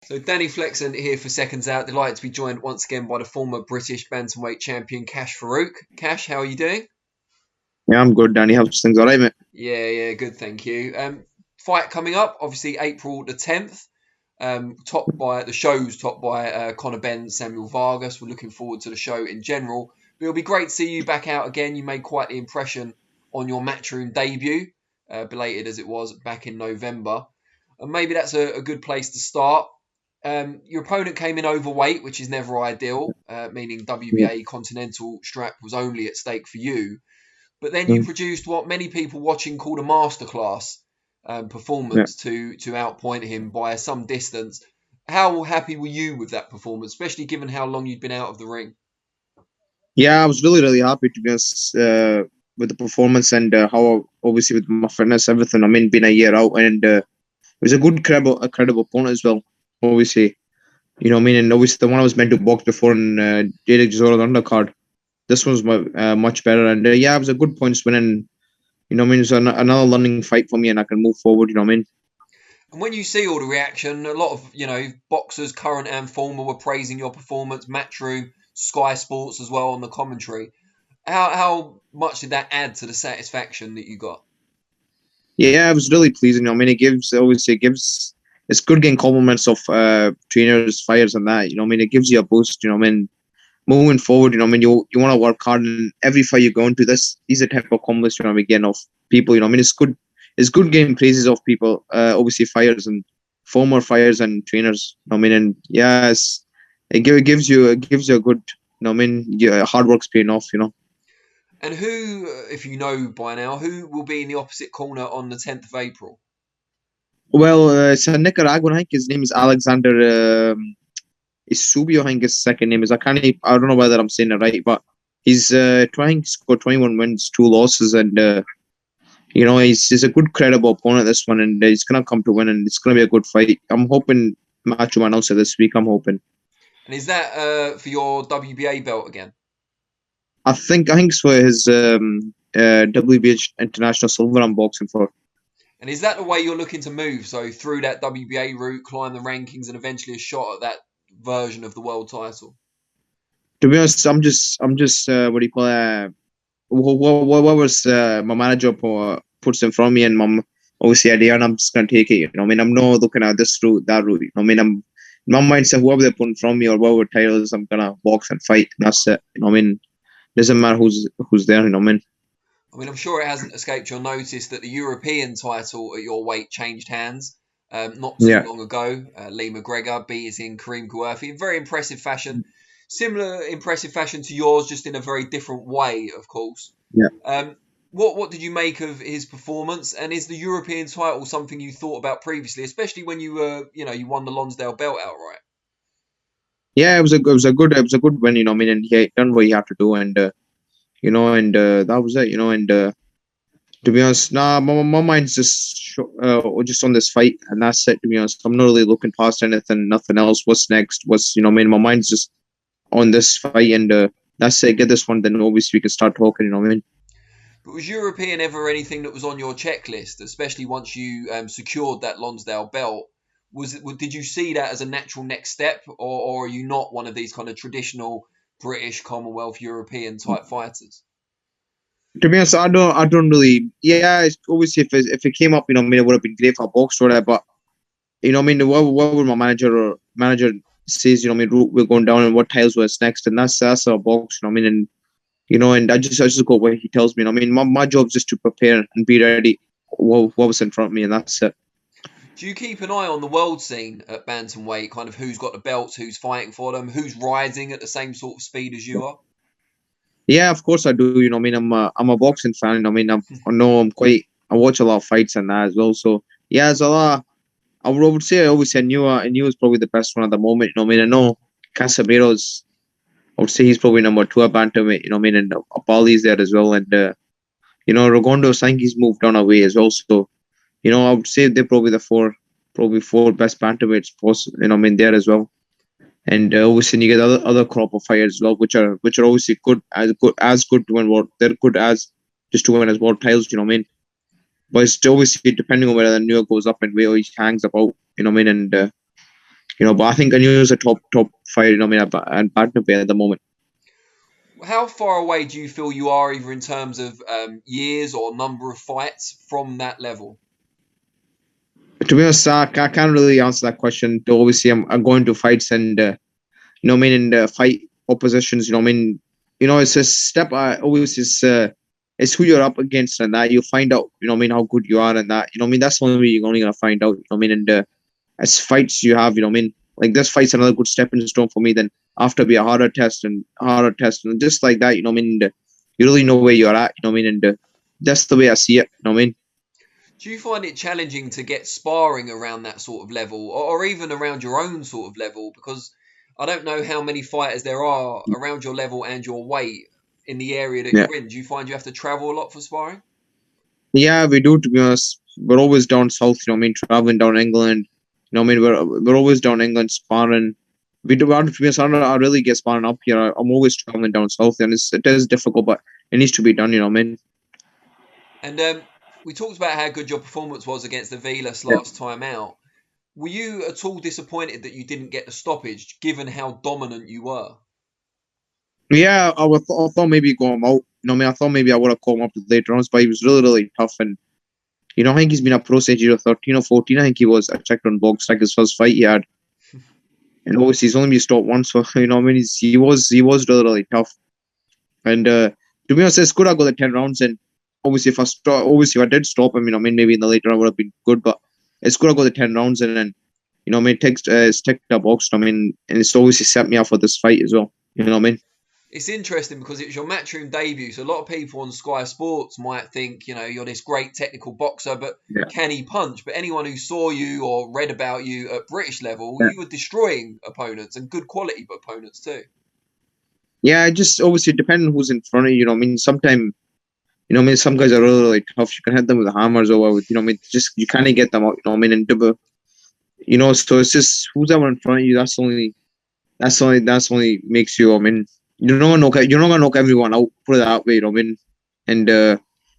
So Danny Flexen here for Seconds Out. Delighted to be joined once again by the former British bantamweight champion Kash Farooq. Kash, how are you doing? Yeah, I'm good, Danny. How's things all right, mate? Yeah, good, thank you. Fight coming up, obviously April the 10th. Topped by Conor Benn, Samuel Vargas. We're looking forward to the show in general. But it'll be great to see you back out again. You made quite the impression on your Matchroom debut, belated as it was back in November. And maybe that's a good place to start. Your opponent came in overweight, which is never ideal, meaning Yeah. WBA Continental strap was only at stake for you. But then you Mm, produced what many people watching called a masterclass yeah. performance to outpoint him by some distance. How happy were you with that performance, especially given how long you'd been out of the ring? Yeah, I was really happy to be honest with the performance and how obviously with my fitness, everything. I mean, been a year out and it was a credible opponent as well. Obviously, I mean, and obviously the one I was meant to box before and Derek Chisora the undercard. This one's much better and yeah, it was a good points win and I mean, it's another learning fight for me and I can move forward. I mean. And when you see all the reaction, a lot of boxers, current and former, were praising your performance. Matchroom, Sky Sports as well on the commentary. How much did that add to the satisfaction that you got? Yeah, it was really pleasing. I mean, it gives it's good getting compliments of trainers, fires, and that. I mean, it gives you a boost. I mean, moving forward. I mean, you want to work hard, and every fight you go into this, these are type of compliments. I mean, again of people. I mean, it's good. It's good getting praises of people. Obviously, fires and former fires and trainers. I mean, and yes, it gives you a good. I mean, your hard work's paying off. And who, if you know by now, who will be in the opposite corner on the 10th of April? Well, it's a Nicaraguan. I think his name is Alexander. Isubio, I think his second name is. I don't know whether I'm saying it right, but he's trying to score 21 wins, 2 losses, and he's a good credible opponent this one, and he's gonna come to win, and it's gonna be a good fight. I'm hoping Macho announce it this week. I'm hoping. And is that for your WBA belt again? I think it's for his WBH International Silver I'm boxing for. And is that the way you're looking to move? So through that WBA route, climb the rankings, and eventually a shot at that version of the world title? To be honest, I'm just what do you call it? What was my manager puts in front of me and mom obviously idea and I'm just gonna take it. I mean, I'm not looking at this route, that route. I mean, I'm in my mindset, whoever they put in front of me or whatever titles, I'm gonna box and fight. And that's it. I mean, doesn't matter who's there. I mean. I mean, I'm sure it hasn't escaped your notice that the European title at your weight changed hands not too Yeah. long ago. Lee McGregor beating Kareem Kouafi in very impressive fashion. Similar impressive fashion to yours, just in a very different way, of course. Yeah. Um, what did you make of his performance? And is the European title something you thought about previously, especially when you won the Lonsdale belt outright? Yeah, it was a good win. I mean, and he had done what he had to do, and and that was it. And to be honest, nah, my mind's just on this fight, and that's it. To be honest, I'm not really looking past anything, nothing else. What's next? I mean, my mind's just on this fight, and that's it. Get this one, then obviously we can start talking. I mean. But was European ever anything that was on your checklist, especially once you secured that Lonsdale belt? Did you see that as a natural next step, or are you not one of these kind of traditional British, Commonwealth, European type fighters? To be honest, I don't really. Yeah, it's obviously if it came up, I mean, it would have been great for a box or that. But I mean, what would my manager says, I mean, we're going down and what tiles was next, and that's our box. I mean, and and I just go where he tells me. I mean, my job is just to prepare and be ready. What was in front of me, and that's it. Do you keep an eye on the world scene at bantamweight, kind of who's got the belts, who's fighting for them, who's rising at the same sort of speed as you are? Yeah, of course I do. I mean, I'm a boxing fan. I mean, I know I watch a lot of fights and that as well. So yeah, there's a lot. I would say obviously I knew is probably the best one at the moment. I mean, I know Casemiro's. I would say he's probably number two at bantamweight. I mean, and Bali's there as well, and Rogondo Sanki's moved on away as well. So I would say they're probably four best bantamweights. I mean, there as well. And obviously you get other crop of fighters as well, which are obviously good to win world. They're good as just to win as world titles. What I mean? But it's obviously depending on whether the New York goes up and where he hangs about. What I mean? And But I think Inoue is a top fighter, and partner player at the moment. How far away do you feel you are, either in terms of years or number of fights, from that level? To be honest, I can't really answer that question. Obviously, I'm going to fights and in the fight oppositions. It's a step. Always is it's who you're up against, and that you find out. How good you are, and that. That's the only way you're only gonna find out. And as fights you have. Like this fight's another good stepping stone for me. Then after be a harder test, and just like that. You really know where you're at. And that's the way I see it. Do you find it challenging to get sparring around that sort of level, or even around your own sort of level? Because I don't know how many fighters there are around your level and your weight in the area that Yeah. you're in. Do you find you have to travel a lot for sparring? Yeah, we do. To be honest, we're always down south. Traveling down England. We're always down England sparring. We do. To be honest, I really get sparring up here. I'm always traveling down south, and it is difficult, but it needs to be done. And we talked about how good your performance was against the Velas last time out. Were you at all disappointed that you didn't get the stoppage, given how dominant you were? Yeah, I thought maybe go him out. I thought maybe I would have called him up to the later rounds, but he was really, really tough. And I think he's been a pro since 13 or 14. I think he was. I checked on Box, like his first fight he had. And obviously he's only been stopped once, so he was really, really tough. And to be honest, it's good I got the 10 rounds. And obviously if I did stop him, maybe in the later round would have been good. But it's good I got the 10 rounds, and then it's ticked the box. And it's obviously set me up for this fight as well. It's interesting because it was your Matchroom debut, so a lot of people on Sky Sports might think, you're this great technical boxer, but can he punch? But anyone who saw you or read about you at British level, you were destroying opponents, and good quality opponents too. Yeah, just obviously depending who's in front of you. Sometimes, some guys are really, really tough. You can hit them with hammers or with, just you can't get them out. And so it's just who's ever in front of you. That's only makes you. You're not gonna knock everyone out. Put it that way. And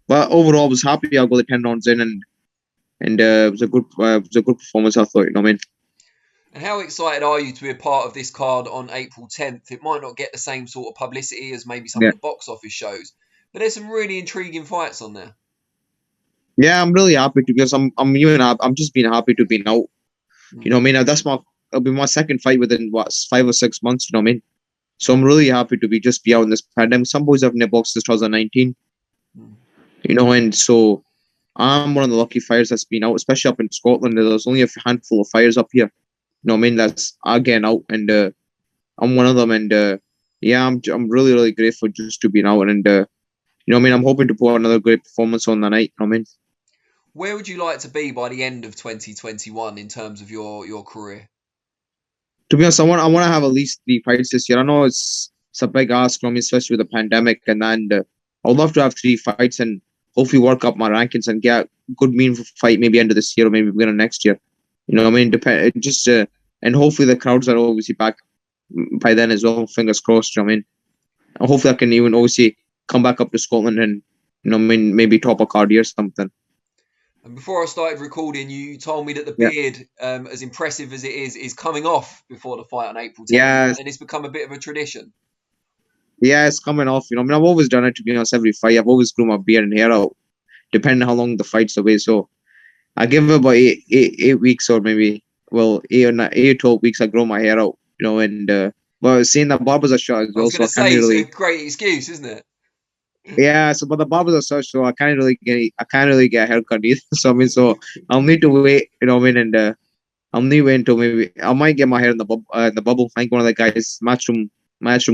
but overall, I was happy. I got the 10 rounds in, and it was a good performance. I thought. And how excited are you to be a part of this card on April 10th? It might not get the same sort of publicity as maybe some of the box office shows, but there's some really intriguing fights on there. Yeah, I'm really happy because I'm just being happy to be out. It'll be my second fight within 5 or 6 months. So I'm really happy to be out in this pandemic. Some boys have never boxed since 2019. And so I'm one of the lucky fighters that's been out, especially up in Scotland. There's only a handful of fighters up here. That's again out, and I'm one of them. And I'm really, really grateful just to be out. And I'm hoping to put another great performance on the night. Where would you like to be by the end of 2021 in terms of your career? To be honest, I want to have at least 3 fights this year. I know it's a big ask from me, especially with the pandemic, and then I would love to have 3 fights and hopefully work up my rankings and get a good meaningful fight maybe end of this year or maybe beginning of next year. And hopefully the crowds are obviously back by then as well. Fingers crossed. And hopefully I can even obviously come back up to Scotland and maybe top a card or something. And before I started recording, you told me that the beard, as impressive as it is coming off before the fight on April 10th. Yeah. And it's become a bit of a tradition. Yeah, it's coming off. I've always done it, to be honest, every fight. I've always grew my beard and hair out, depending on how long the fight's away. So I give it about 8 weeks or maybe, 8 or 12 weeks, I grow my hair out, but seeing the barbers are short as well. I was going to say, it's a great excuse, isn't it? Yeah, but the barbers are such, so I can't really get a haircut either. So I'll need to wait, and I'll need to wait until maybe I might get my hair in the bubble. I think one of the guys, matchroom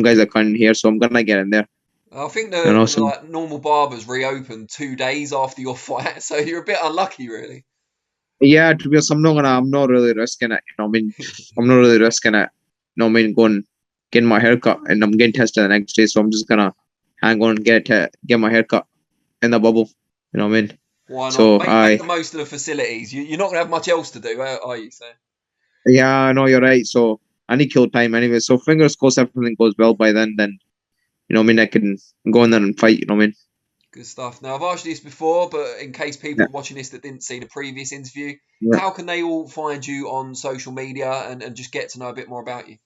guys are cutting here, so I'm gonna get in there. I think the normal barbers reopened 2 days after your fight, so you're a bit unlucky, really. Yeah, to be honest, I'm not really risking it. I'm not really risking it. Going getting my haircut, and I'm getting tested the next day, so I'm just gonna hang on and get my haircut in the bubble. Why not? So make the most of the facilities. You're not gonna have much else to do, are you? So. Yeah, I know you're right. So I need kill time anyway. So fingers crossed everything goes well by then. Then I can go in there and fight. Good stuff. Now, I've asked you this before, but in case people watching this that didn't see the previous interview, how can they all find you on social media and just get to know a bit more about you?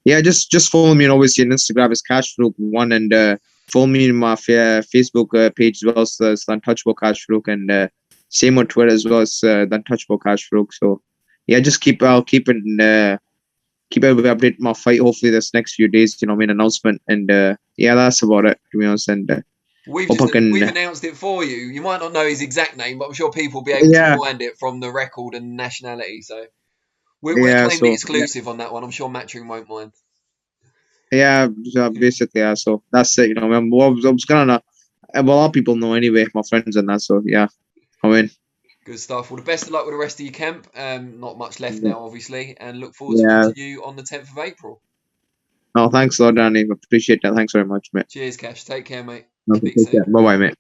Yeah, just follow me on obviously on Instagram is Kash Farooq one, and follow me in my Facebook page as well. So it's Untouchable Kash Farooq, and same on Twitter as well as the Untouchable Kash Farooq. So yeah, just I'll keep it keep everybody updated my fight. Hopefully this next few days, announcement, and yeah, that's about it to be honest. And We've hope I can. we've announced it for you. You might not know his exact name, but I'm sure people will be able to find it from the record and nationality. So we're claiming the exclusive on that one. I'm sure Matchroom won't mind. Yeah, basically, yeah. So that's it. I was gonna. A lot of people know anyway, my friends and that. So yeah, I mean. Good stuff. Well, the best of luck with the rest of your camp. Not much left now, obviously, and look forward to watching you on the 10th of April. Oh, thanks a lot, Danny. Appreciate that. Thanks very much, mate. Cheers, Cash. Take care, mate. Bye bye, mate.